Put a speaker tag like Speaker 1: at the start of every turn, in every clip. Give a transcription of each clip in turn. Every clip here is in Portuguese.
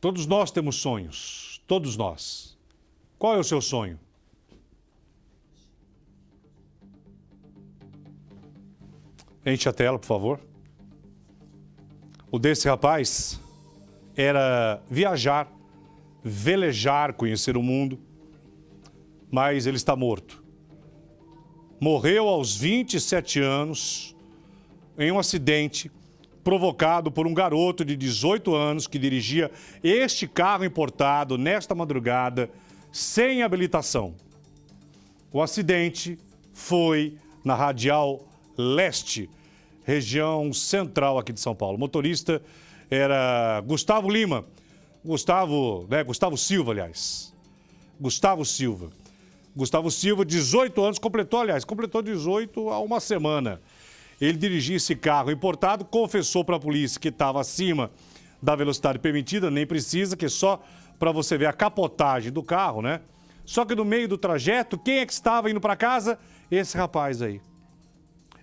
Speaker 1: Todos nós temos sonhos, todos nós. Qual é o seu sonho? Enche a tela, por favor. O desse rapaz era viajar, velejar, conhecer o mundo, mas ele está morto. Morreu aos 27 anos em um acidente provocado por um garoto de 18 anos que dirigia este carro importado nesta madrugada sem habilitação. O acidente foi na Radial Leste, região central aqui de São Paulo. O motorista era Gustavo Lima. Gustavo Silva, aliás. Gustavo Silva, 18 anos, completou 18 há uma semana. Ele dirigia esse carro importado, confessou para a polícia que estava acima da velocidade permitida, nem precisa, que é só para você ver a capotagem do carro, né? Só que no meio do trajeto, quem é que estava indo para casa? Esse rapaz aí.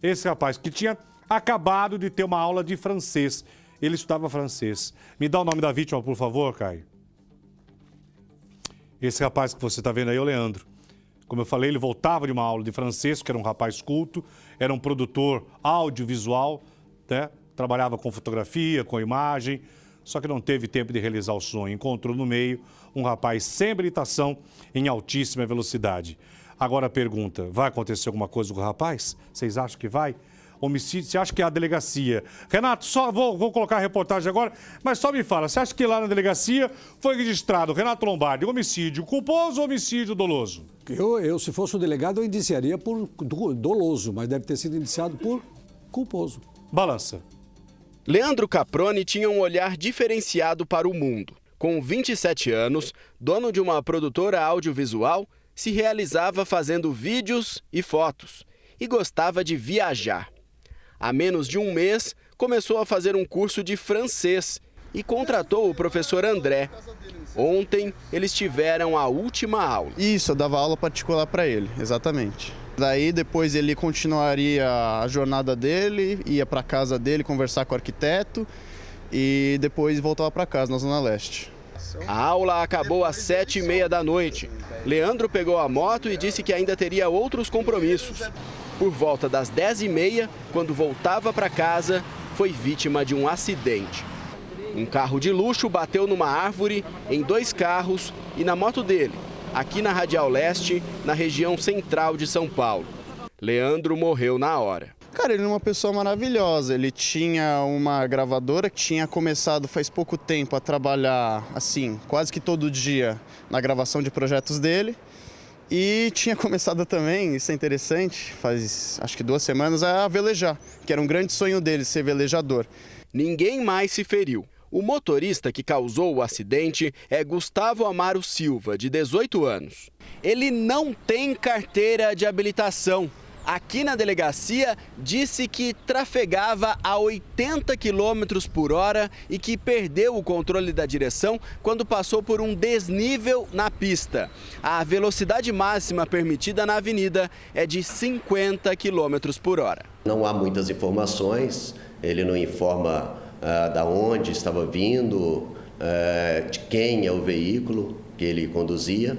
Speaker 1: Esse rapaz que tinha acabado de ter uma aula de francês. Ele estudava francês. Me dá o nome da vítima, por favor, Caio. Esse rapaz que você está vendo aí é o Leandro. Como eu falei, ele voltava de uma aula de francês, que era um rapaz culto, era um produtor audiovisual, né? Trabalhava com fotografia, com imagem, só que não teve tempo de realizar o sonho. Encontrou no meio um rapaz sem habilitação em altíssima velocidade. Agora a pergunta, vai acontecer alguma coisa com o rapaz? Vocês acham que vai? Homicídio, você acha que é a delegacia? Renato, só vou colocar a reportagem agora, mas só me fala, você acha que lá na delegacia foi registrado, Renato Lombardi, homicídio culposo ou homicídio doloso?
Speaker 2: Eu, se fosse o delegado, eu indiciaria por doloso, mas deve ter sido indiciado por culposo.
Speaker 1: Balança.
Speaker 3: Leandro Caproni tinha um olhar diferenciado para o mundo. Com 27 anos, dono de uma produtora audiovisual, se realizava fazendo vídeos e fotos e gostava de viajar. Há menos de um mês, começou a fazer um curso de francês e contratou o professor André. Ontem, eles tiveram a última aula.
Speaker 4: Isso, eu dava aula particular para ele, exatamente. Daí, depois ele continuaria a jornada dele, ia para casa dele conversar com o arquiteto e depois voltava para casa, na Zona Leste.
Speaker 3: A aula acabou às 7h30 da noite. Leandro pegou a moto e disse que ainda teria outros compromissos. Por volta das 10h30, quando voltava para casa, foi vítima de um acidente. Um carro de luxo bateu numa árvore, em 2 carros e na moto dele, aqui na Radial Leste, na região central de São Paulo. Leandro morreu na hora.
Speaker 4: Cara, ele é uma pessoa maravilhosa. Ele tinha uma gravadora que tinha começado faz pouco tempo a trabalhar, assim, quase que todo dia na gravação de projetos dele. E tinha começado também, isso é interessante, faz acho que 2 semanas, a velejar, que era um grande sonho dele, ser velejador.
Speaker 3: Ninguém mais se feriu. O motorista que causou o acidente é Gustavo Amaro Silva, de 18 anos. Ele não tem carteira de habilitação. Aqui na delegacia, disse que trafegava a 80 km por hora e que perdeu o controle da direção quando passou por um desnível na pista. A velocidade máxima permitida na avenida é de 50 km por hora.
Speaker 5: Não há muitas informações, ele não informa da onde estava vindo, de quem é o veículo que ele conduzia.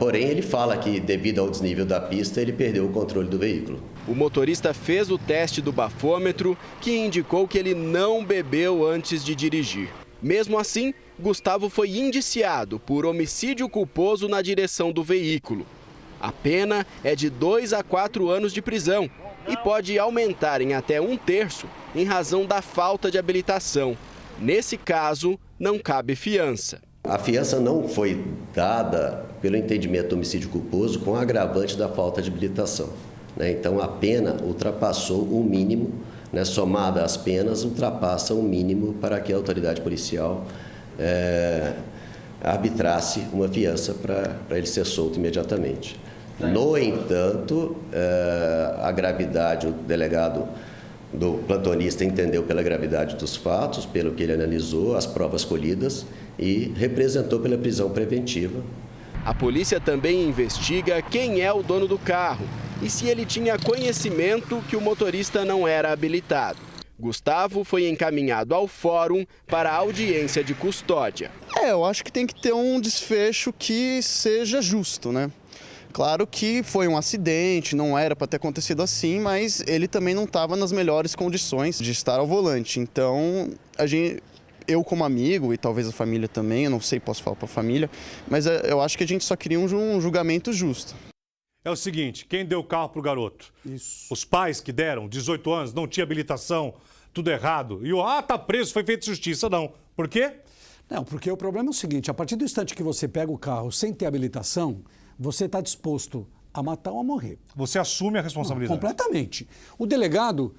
Speaker 5: Porém, ele fala que, devido ao desnível da pista, ele perdeu o controle do veículo.
Speaker 3: O motorista fez o teste do bafômetro, que indicou que ele não bebeu antes de dirigir. Mesmo assim, Gustavo foi indiciado por homicídio culposo na direção do veículo. A pena é de 2 a 4 anos de prisão e pode aumentar em até 1/3 em razão da falta de habilitação. Nesse caso, não cabe fiança.
Speaker 5: A fiança não foi dada pelo entendimento do homicídio culposo com a agravante da falta de habilitação, né? Então, a pena ultrapassou o mínimo, né? Somada às penas, ultrapassa o mínimo para que a autoridade policial arbitrasse uma fiança para ele ser solto imediatamente. No entanto, a gravidade, o delegado do plantonista entendeu pela gravidade dos fatos, pelo que ele analisou, as provas colhidas e representou pela prisão preventiva.
Speaker 3: A polícia também investiga quem é o dono do carro e se ele tinha conhecimento que o motorista não era habilitado. Gustavo foi encaminhado ao fórum para a audiência de custódia.
Speaker 4: Eu acho que tem que ter um desfecho que seja justo, né? Claro que foi um acidente, não era para ter acontecido assim, mas ele também não estava nas melhores condições de estar ao volante. Então, eu como amigo e talvez a família também, eu não sei, posso falar para a família, mas eu acho que a gente só queria um julgamento justo.
Speaker 1: É o seguinte, quem deu o carro pro garoto?
Speaker 2: Isso.
Speaker 1: Os pais que deram, 18 anos, não tinha habilitação, tudo errado. E tá preso, foi feita justiça, não. Por quê?
Speaker 2: Não, porque o problema é o seguinte, a partir do instante que você pega o carro sem ter habilitação, você está disposto a matar ou a morrer.
Speaker 1: Você assume a responsabilidade.
Speaker 2: Completamente. O delegado,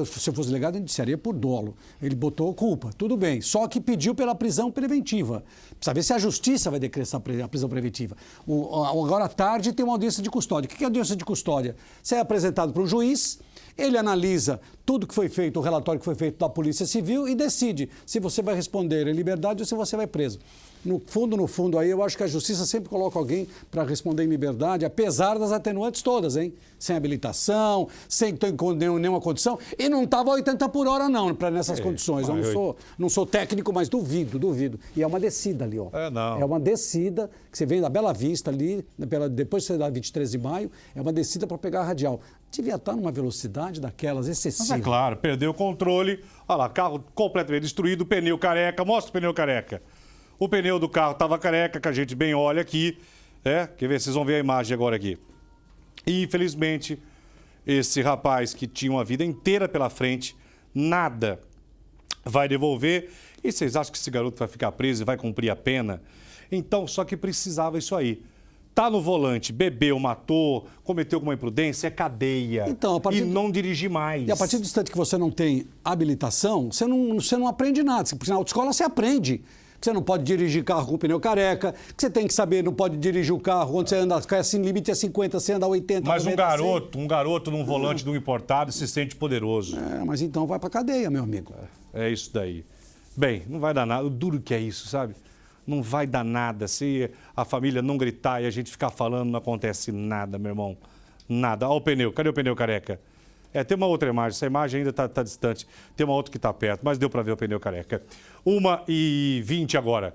Speaker 2: se eu fosse delegado, eu indiciaria por dolo. Ele botou culpa, tudo bem. Só que pediu pela prisão preventiva. Precisa ver se a justiça vai decretar a prisão preventiva. Agora à tarde tem uma audiência de custódia. O que é audiência de custódia? Você é apresentado para um juiz, ele analisa tudo que foi feito, o relatório que foi feito da Polícia Civil e decide se você vai responder em liberdade ou se você vai preso. No fundo, aí eu acho que a justiça sempre coloca alguém para responder em liberdade, apesar das atenuantes todas, hein? Sem habilitação, sem ter nenhuma condição. E não estava 80 por hora, não, nessas condições. Eu não sou técnico, mas duvido. E é uma descida ali, ó.
Speaker 1: Não.
Speaker 2: É uma descida que você vem da Bela Vista ali, depois você dá 23 de maio, é uma descida para pegar a radial. Devia estar numa velocidade daquelas excessiva.
Speaker 1: Mas é claro, perdeu o controle. Olha lá, carro completamente destruído, pneu careca. Mostra o pneu careca. O pneu do carro estava careca, que a gente bem olha aqui. Quer ver? Vocês vão ver a imagem agora aqui. E, infelizmente, esse rapaz que tinha uma vida inteira pela frente, nada vai devolver. E vocês acham que esse garoto vai ficar preso e vai cumprir a pena? Então, só que precisava isso aí. Tá no volante, bebeu, matou, cometeu alguma imprudência, é cadeia.
Speaker 2: Então,
Speaker 1: e não dirigir mais.
Speaker 2: E a partir do instante que você não tem habilitação, você não aprende nada. Porque na autoescola você aprende. Que você não pode dirigir carro com pneu careca, que você tem que saber, não pode dirigir o carro quando você anda, assim, limite é 50, você anda 80,
Speaker 1: Mas
Speaker 2: 90,
Speaker 1: um garoto num volante de um importado se sente poderoso.
Speaker 2: Mas então vai pra cadeia, meu amigo.
Speaker 1: É isso daí. Bem, não vai dar nada. O duro que é isso, sabe? Não vai dar nada. Se a família não gritar e a gente ficar falando, não acontece nada, meu irmão. Nada. Olha o pneu. Cadê o pneu careca? Tem uma outra imagem. Essa imagem ainda está distante. Tem uma outra que está perto, mas deu para ver o pneu careca. 1h20 agora.